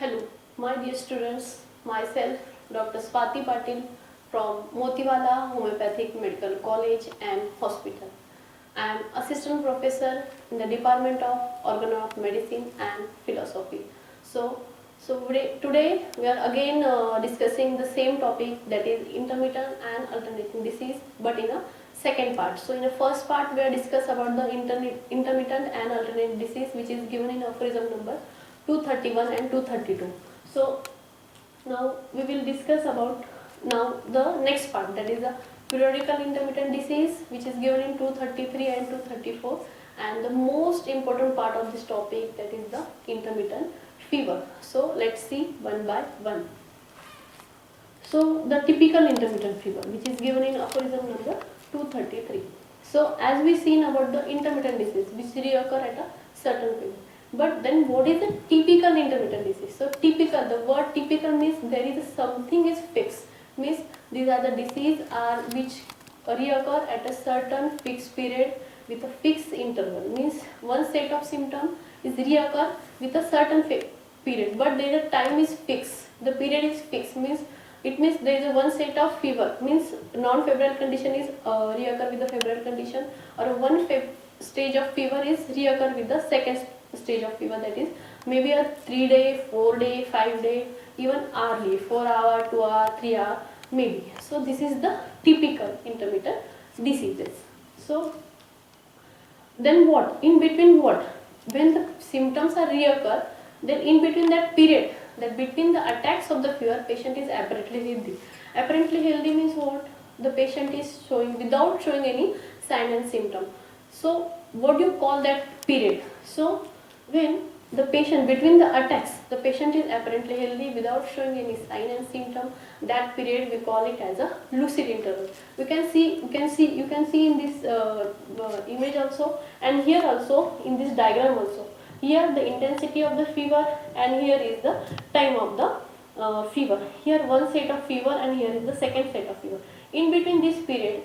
Hello, my dear students, myself Dr. Swati Patil from Motiwala Homeopathic Medical College and Hospital. I am Assistant Professor in the Department of Organ of Medicine and Philosophy. Today we are again discussing the same topic, that is intermittent and alternating disease, but in a second part. So in the first part we are discuss about the intermittent and alternate disease, which is given in aphorism number 231 and 232. So now we will discuss about now the next part, that is the periodical intermittent disease, which is given in 233 and 234, and the most important part of this topic, that is the intermittent fever. So let's see one by one. So the typical intermittent fever, which is given in aphorism number 233. So as we seen about the intermittent disease, which reoccur at a certain period. But then what is the typical intermittent disease? So typical, the word typical means there is something is fixed. Means these are the disease are which reoccur at a certain fixed period with a fixed interval. Means one set of symptom is reoccur with a certain period, but there is a time is fixed. The period is fixed. Means it means there is a one set of fever. Means non-febrile condition is reoccur with the febrile condition, or one stage of fever is reoccur with the second stage of fever, that is maybe a 3-day, 4-day, 5-day, even hourly, 4 hour, 2 hour, 3 hour maybe. So this is the typical intermittent diseases. So then what? In between what? When the symptoms are reoccur, then in between that period, that between the attacks of the fever, patient is apparently healthy. Apparently healthy means what? The patient is showing without showing any sign and symptom. So what do you call that period? So when the patient between the attacks, the patient is apparently healthy without showing any sign and symptom, that period we call it as a lucid interval. You can see in this image also, and here also in this diagram also. Here the intensity of the fever, and here is the time of the fever. Here one set of fever, and here is the second set of fever. In between this period,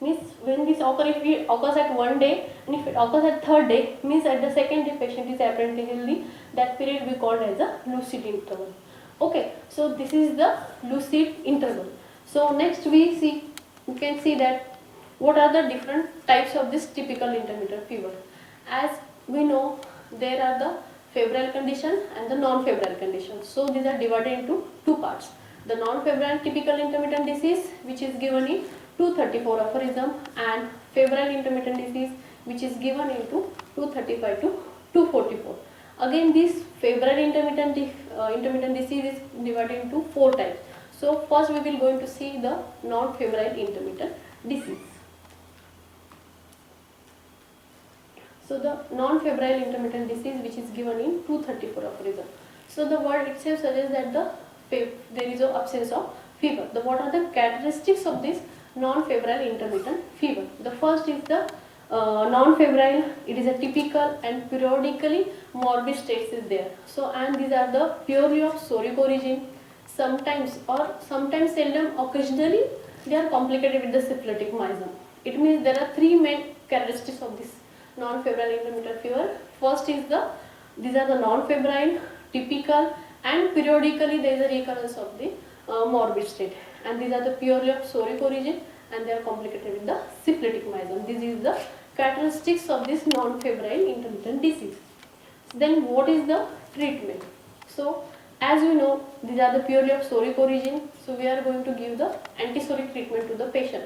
means when this occurs, if it occurs at one day, and if it occurs at third day, means at the second day patient is apparently healthy, that period we call as a lucid interval. Okay, so this is the lucid interval. So next we can see that what are the different types of this typical intermittent fever. As we know, there are the febrile condition and the non-febrile condition. So these are divided into two parts. The non-febrile typical intermittent disease, which is given in 234 aphorism, and febrile intermittent disease, which is given into 235 to 244. Again, this febrile intermittent disease is divided into four types. So first we will going to see the non-febrile intermittent disease. So the non-febrile intermittent disease, which is given in 234 aphorism. So the word itself suggests that there is an absence of fever. What are the characteristics of this non-febrile intermittent fever? The first is the non-febrile. It is a typical and periodically morbid states is there. So and these are the purely of soric origin. Sometimes seldom, occasionally they are complicated with the syphilitic miasm. It means there are three main characteristics of this non-febrile intermittent fever. First is these are the non-febrile, typical, and periodically there is a recurrence of the morbid state, and these are the purely of soric origin, and they are complicated with the syphilitic miasm. This is the characteristics of this non-febrile intermittent disease. Then what is the treatment? So as you know, these are the purely of soric origin, so we are going to give the antisoric treatment to the patient,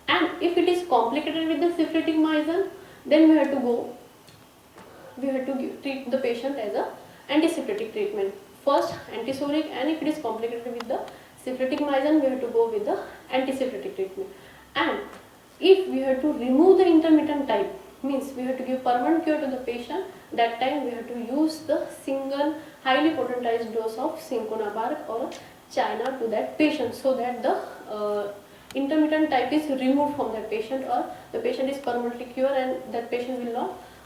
and if it is complicated with the syphilitic miasm, then we have to treat the patient as a antisyphilitic treatment. First antisoric, and if it is complicated with the syphilitic miasm, we have to go with the antisyphilitic treatment. And if we have to remove the intermittent type, means we have to give permanent cure to the patient, that time we have to use the single highly potentized dose of cinchona bark or China to that patient, so that the intermittent type is removed from that patient, or the patient is permanently cured and that patient will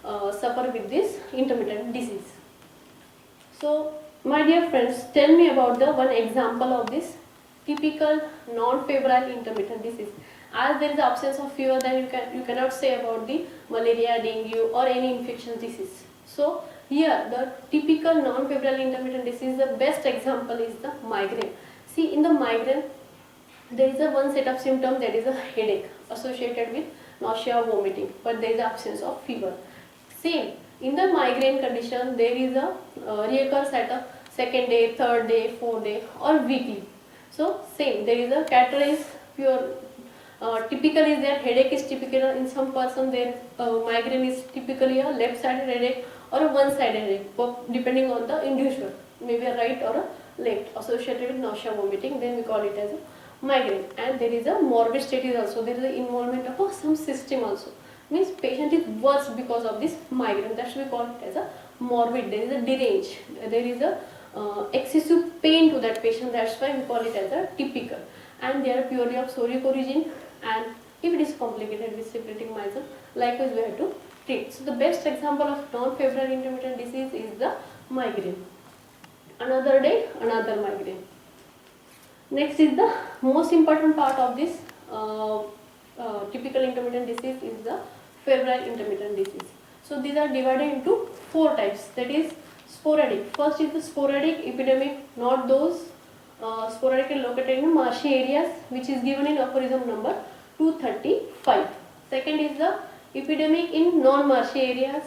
not suffer with this intermittent disease. So my dear friends, tell me about the one example of this typical non-febrile intermittent disease. As there is absence of fever, then you cannot say about the malaria, dengue, or any infectious disease. So here the typical non-febrile intermittent disease, the best example is the migraine. See, in the migraine, there is a one set of symptoms, that is a headache associated with nausea, vomiting, but there is absence of fever. Same, in the migraine condition, there is a reoccurs at a second day, third day, fourth day, or weekly. So same, there is a categories pure. Typical is that headache is typical in some person, then migraine is typically a left sided headache or a one sided headache, depending on the individual, maybe a right or a left, associated with nausea, vomiting, then we call it as a migraine. And there is a morbid state is also, there is an involvement of some system also, means patient is worse because of this migraine, that's we call it as a morbid, there is a derange, there is a excessive pain to that patient, that's why we call it as a typical. And they are purely of psoriatic origin, and if it is complicated with syphilitic myasm, likewise we have to treat. So the best example of non-febrile intermittent disease is the migraine. Another day, another migraine. Next is the most important part of this typical intermittent disease is the febrile intermittent disease. So these are divided into 4 types, that is sporadic. First is the sporadic epidemic, not those sporadically located in marshy areas, which is given in aphorism number 235. Second is the epidemic in non-marshy areas.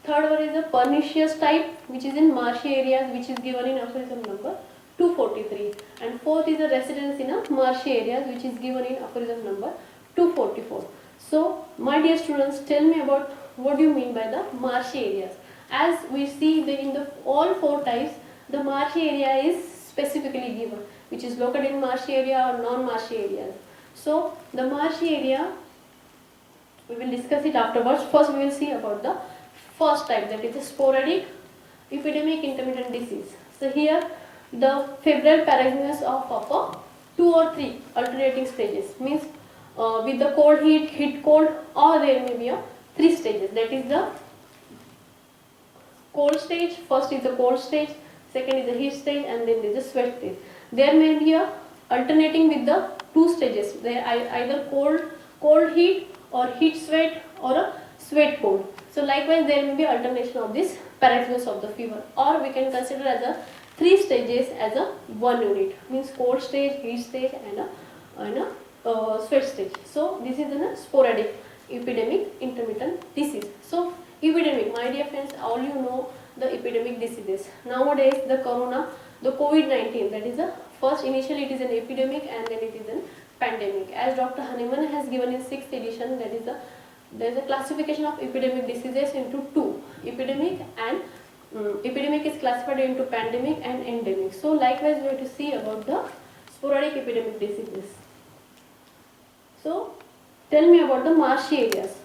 Third one is the pernicious type, which is in marshy areas, which is given in aphorism number 243. And fourth is the residence in a marshy areas, which is given in aphorism number 244. So, my dear students, tell me about what do you mean by the marshy areas. As we see in the all 4 types, the marshy area is specifically given, which is located in marshy area or non-marshy areas. So the marshy area, we will discuss it afterwards. First we will see about the first type, that is the sporadic epidemic intermittent disease. So here the febrile paroxysms of 2 or 3 alternating stages, means with the cold heat, heat cold, or there may be a 3 stages, that is the cold stage. First is the cold stage, second is the heat stage, and then there is the sweat stage. There may be a alternating with the 2 stages, there either cold heat or heat sweat or a sweat cold. So likewise there may be alternation of this paroxysms of the fever, or we can consider as a 3 stages as a 1 unit, means cold stage, heat stage, and a sweat stage. So this is a sporadic epidemic intermittent disease. So epidemic, my dear friends, all you know the epidemic diseases. Nowadays the corona, the COVID-19, that is the first, initially it is an epidemic and then it is a pandemic. As Dr. Hahnemann has given in 6th edition, that is there is a classification of epidemic diseases into 2. Epidemic and epidemic is classified into pandemic and endemic. So likewise we have to see about the sporadic epidemic diseases. So tell me about the marshy areas.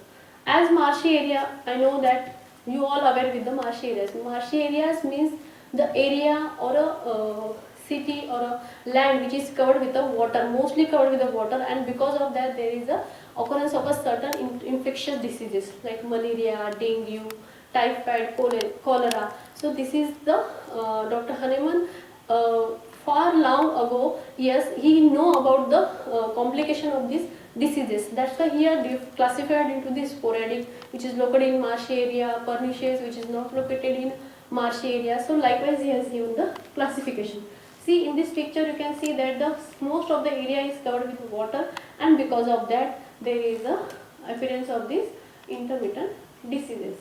As marshy area, I know that you all aware with the marshy areas. Marshy areas means the area or a city or a land which is covered with the water, mostly covered with the water, and because of that there is a occurrence of a certain infectious diseases like malaria, dengue, typhoid, cholera. So this is the Dr. Hahnemann far long ago, yes, he know about the complication of these diseases. That's why here they classified into this sporadic, which is located in marshy area, pernicious, which is not located in marshy area. So likewise he has given the classification. See, in this picture you can see that the most of the area is covered with water, and because of that there is a appearance of these intermittent diseases.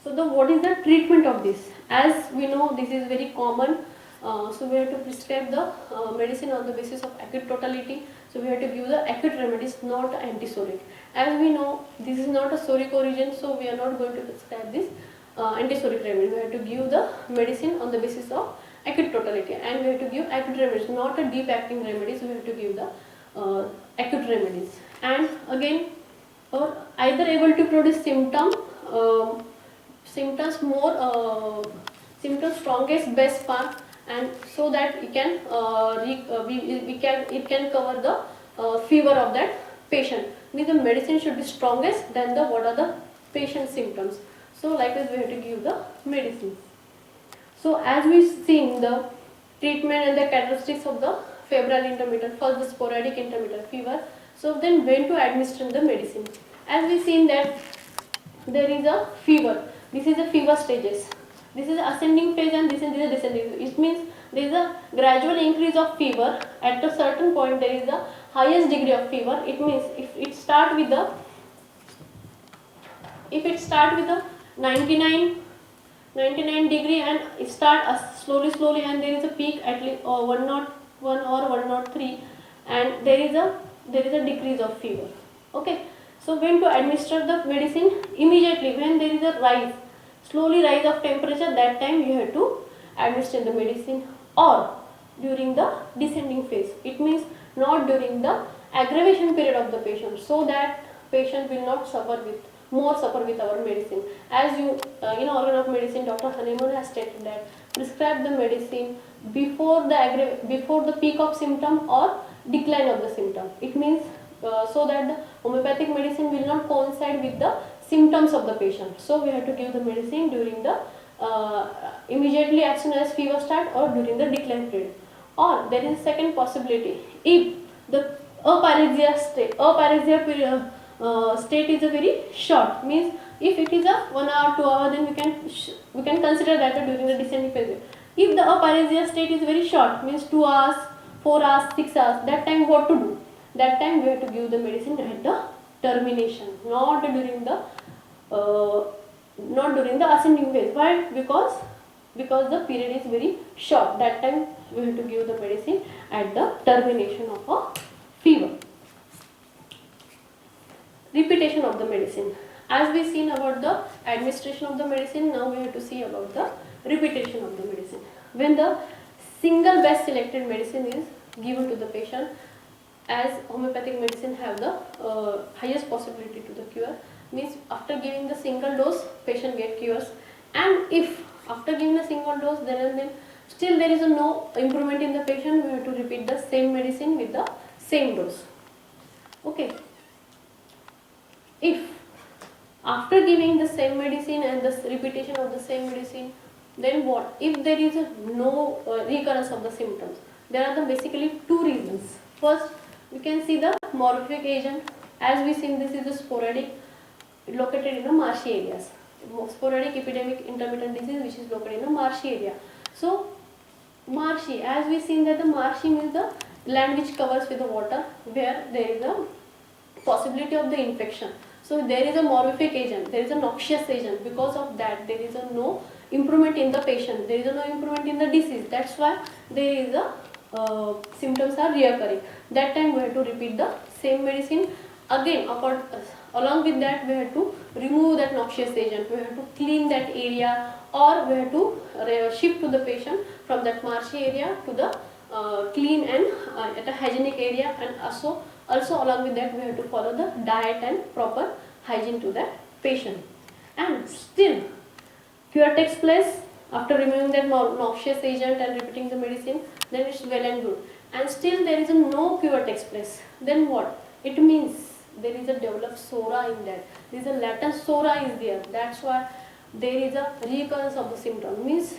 So what is the treatment of this? As we know, this is very common. So we have to prescribe the medicine on the basis of acute totality. So we have to give the acute remedies, not antisoric. As we know, this is not a psoriatic origin, so we are not going to prescribe this antisoric remedy. We have to give the medicine on the basis of acute totality, and we have to give acute remedies, not a deep acting remedies. We have to give the acute remedies, and again, or either able to produce symptoms more symptoms strongest best part, and so that it can it can cover the fever of that patient. Means the medicine should be strongest than the what are the patient symptoms. So likewise we have to give the medicine. So as we seen the treatment and the characteristics of the febrile intermittent, first the sporadic intermittent fever. So then when to administer the medicine. As we seen that there is a fever. This is the fever stages. This is ascending phase and this is the descending phase. It means there is a gradual increase of fever. At a certain point there is the highest degree of fever. It means if it start with the 99 degree and it start slowly and there is a peak at least 101 or 103 and there is a decrease of fever. Okay, so when to administer the medicine? Immediately when there is a slowly rise of temperature, that time you have to administer the medicine, or during the descending phase. It means not during the aggravation period of the patient, so that patient will not suffer with our medicine. As you in Organ of Medicine, Dr. Hahnemann has stated that prescribe the medicine before the peak of symptom or decline of the symptom. It means so that the homeopathic medicine will not coincide with the symptoms of the patient. So we have to give the medicine during the immediately as soon as fever start or during the decline period. Or there is a second possibility, if the aparexia period state is a very short, means if it is a 1 hour 2 hour, then we can consider that during the descending phase. If the aparexia state is very short, means 2 hours 4 hours 6 hours, that time what to do? That time we have to give the medicine at the termination, not during the ascending phase. Why? Because the period is very short. That time we have to give the medicine at the termination of a fever. Repetition of the medicine. As we seen about the administration of the medicine, now we have to see about the repetition of the medicine. When the single best selected medicine is given to the patient, as homeopathic medicine have the highest possibility to the cure, means after giving the single dose patient get cures, and if after giving a single dose then still there is no improvement in the patient, we have to repeat the same medicine with the same dose. Okay, if after giving the same medicine and the repetition of the same medicine, then what? If there is no recurrence of the symptoms, there are basically two reasons. First, we can see the morphic agent. As we seen, this is the sporadic, located in the marshy areas. Sporadic epidemic intermittent disease which is located in the marshy area. So marshy, as we seen that the marshy means the land which covers with the water, where there is a possibility of the infection. So there is a morphic agent, there is a noxious agent. Because of that, there is no improvement in the patient, there is no improvement in the disease. That's why there is a symptoms are reoccurring. That time we have to repeat the same medicine again. Along with that, we have to remove that noxious agent, we have to clean that area, or we have to shift to the patient from that marshy area to the clean and at a hygienic area, and also along with that we have to follow the diet and proper hygiene to that patient. And still cure takes place after removing that noxious agent and repeating the medicine, then it's well and good. And still there is no cure takes place, then what? It means there is a developed sora in that, there is a latent sora is there. That's why there is a recurrence of the symptom, means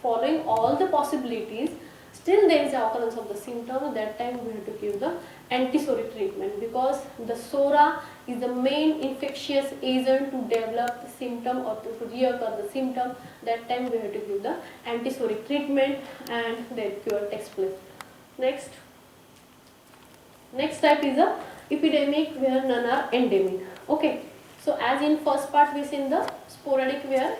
following all the possibilities, still there is a occurrence of the symptom. That time we have to give the antisoric treatment, because the sora is the main infectious agent to develop the symptom or to reoccur the symptom. That time we have to give the antisoric treatment and their cure takes place. Next type is a epidemic where none are endemic. Okay, so as in first part we seen the sporadic where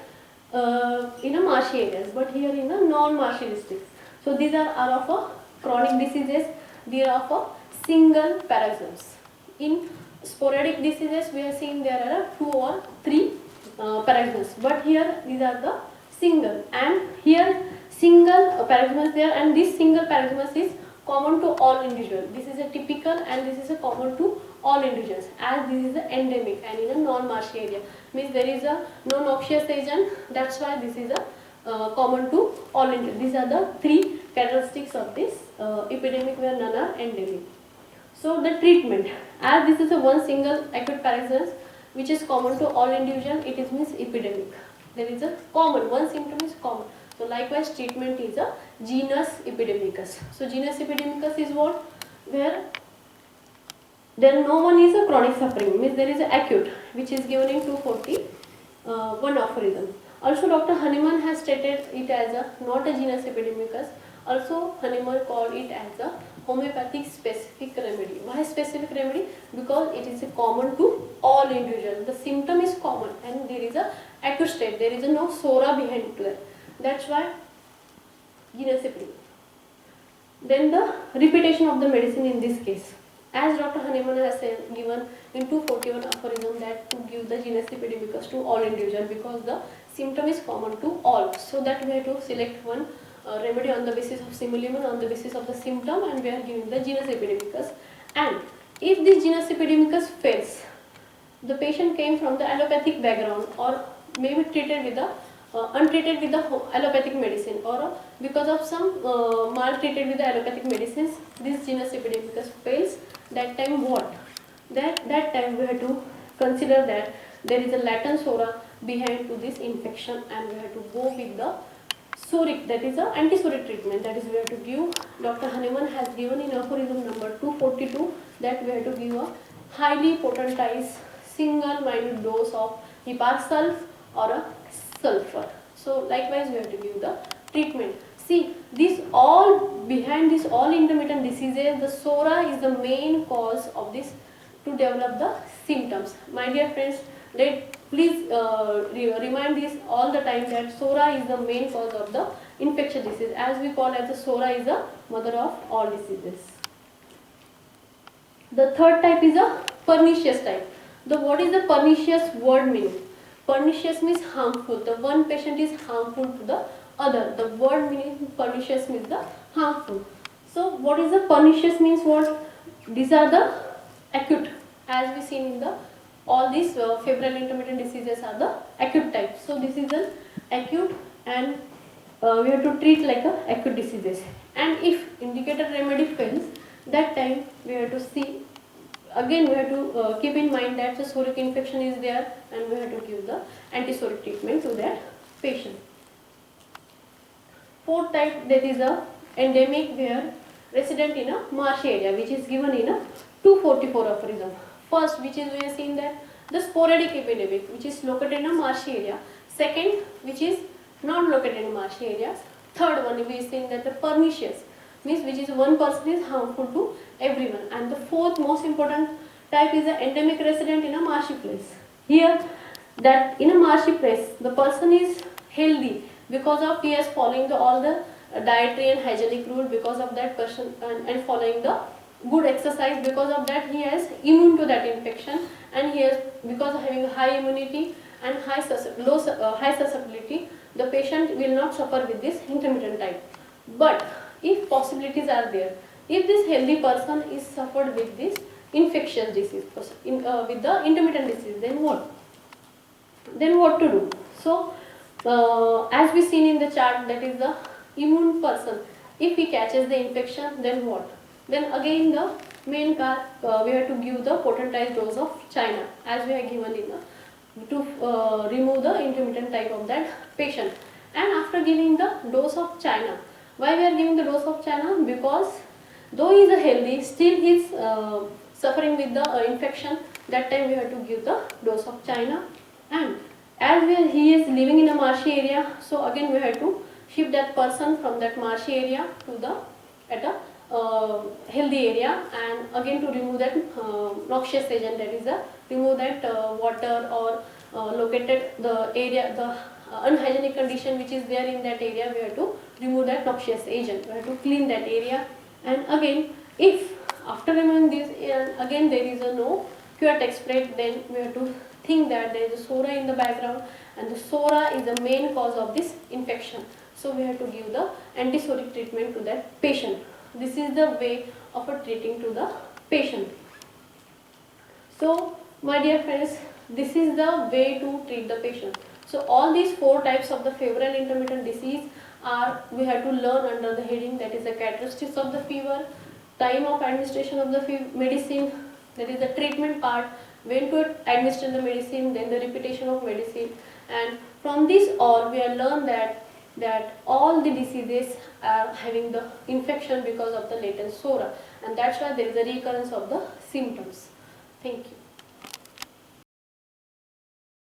in a marshy areas, but here in a non-marshy districts. So these are of a chronic diseases, they are of a single paroxysms. In sporadic diseases we are seeing there are 2 or 3 paroxysms, but here these are the single, and here single paroxysms there, and this single paroxysms is common to all individuals. This is a typical and this is a common to all individuals, as this is a endemic and in a non-marshy area, means there is a no noxious agent. That's why this is a common to all individuals. These are the 3 characteristics of this epidemic where none are endemic. So the treatment, as this is a one single acute paroxysm which is common to all individuals, it is means epidemic. There is a common, one symptom is common. So likewise treatment is a genus epidemicus. So genus epidemicus is what? Where there no one is a chronic suffering, means there is a acute which is given in 240 one aphorism. Also, Dr. Hahnemann has stated it as a not a genus epidemicus. Also, Hahnemann called it as a homeopathic specific remedy. Why specific remedy? Because it is common to all individuals. The symptom is common and there is a acute state. There is no sora behind it. That's why genus epidemicus. Then the repetition of the medicine in this case. As Dr. Hahnemann has given in 241 aphorism that to give the genus epidemicus to all individuals because the symptom is common to all. So that we have to select one remedy on the basis of simillimum, on the basis of the symptom, and we are giving the genus epidemicus. And if this genus epidemicus fails, the patient came from the allopathic background or maybe treated with the untreated with the allopathic medicine or because of some maltreated with the allopathic medicines, this genus epidemicus fails. That time what? That time we have to consider that there is a latent sora behind to this infection and we have to go with the soric, that is a antisoric treatment, that is we have to give. Dr. Hahnemann has given in aphorism number 242 that we have to give a highly potentized single minute dose of heparsulf or a sulfur. So likewise we have to give the treatment. See, this all behind this all intermittent diseases, the sora is the main cause of this to develop the symptoms. My dear friends, please remind this all the time that sora is the main cause of the infectious disease, as we call as the sora is the mother of all diseases. The third type is a pernicious type. What is the pernicious word meaning? Pernicious means harmful. The one patient is harmful to the other. The word meaning pernicious means the harmful. So what is the pernicious means what? These are the acute, as we seen in the all these febrile intermittent diseases are the acute type. So this is an acute and we have to treat like a acute diseases. And if indicated remedy fails, that time we have to see. Again, we have to keep in mind that the soric infection is there and we have to give the antisoric treatment to that patient. Fourth type, that is a endemic where resident in a marshy area, which is given in a 244 aphorism. First, which is we have seen that the sporadic epidemic, which is located in a marshy area. Second, which is not located in marshy areas. Third one, we have seen that the pernicious, means which is one person is harmful to everyone. And the fourth most important type is the endemic resident in a marshy place. Here, that in a marshy place, the person is healthy because of he is following all the dietary and hygienic rule. Because of that person and following the good exercise, because of that he is immune to that infection, and he is because of having high immunity and high susceptibility, the patient will not suffer with this intermittent type. But if possibilities are there, if this healthy person is suffered with this infectious disease, with the intermittent disease, then what? Then what to do? So, as we seen in the chart, that is the immune person. If he catches the infection, then what? Then again the main we have to give the potentized dose of China, as we have given in the to remove the intermittent type of that patient. And after giving the dose of China, why we are giving the dose of China? Because though he is a healthy, still he is suffering with the infection. That time we have to give the dose of China. And as he is living in a marshy area, so again we have to shift that person from that marshy area to the healthy area, and again to remove that noxious agent, that is remove that water or located the area, the unhygienic condition which is there in that area. We have to remove that noxious agent. We have to clean that area. And again, if after removing this, again there is a no cure text spread, then we have to think that there is a sora in the background, and the sora is the main cause of this infection. So we have to give the antisoric treatment to that patient. This is the way of treating to the patient. So my dear friends, this is the way to treat the patient. So all these four types of the febrile intermittent disease are we have to learn under the heading, that is the characteristics of the fever, time of administration of the medicine, that is the treatment part, when to administer the medicine, then the repetition of medicine. And from this all we have learned that all the diseases are having the infection because of the latent sora, and that's why there is a recurrence of the symptoms. Thank you.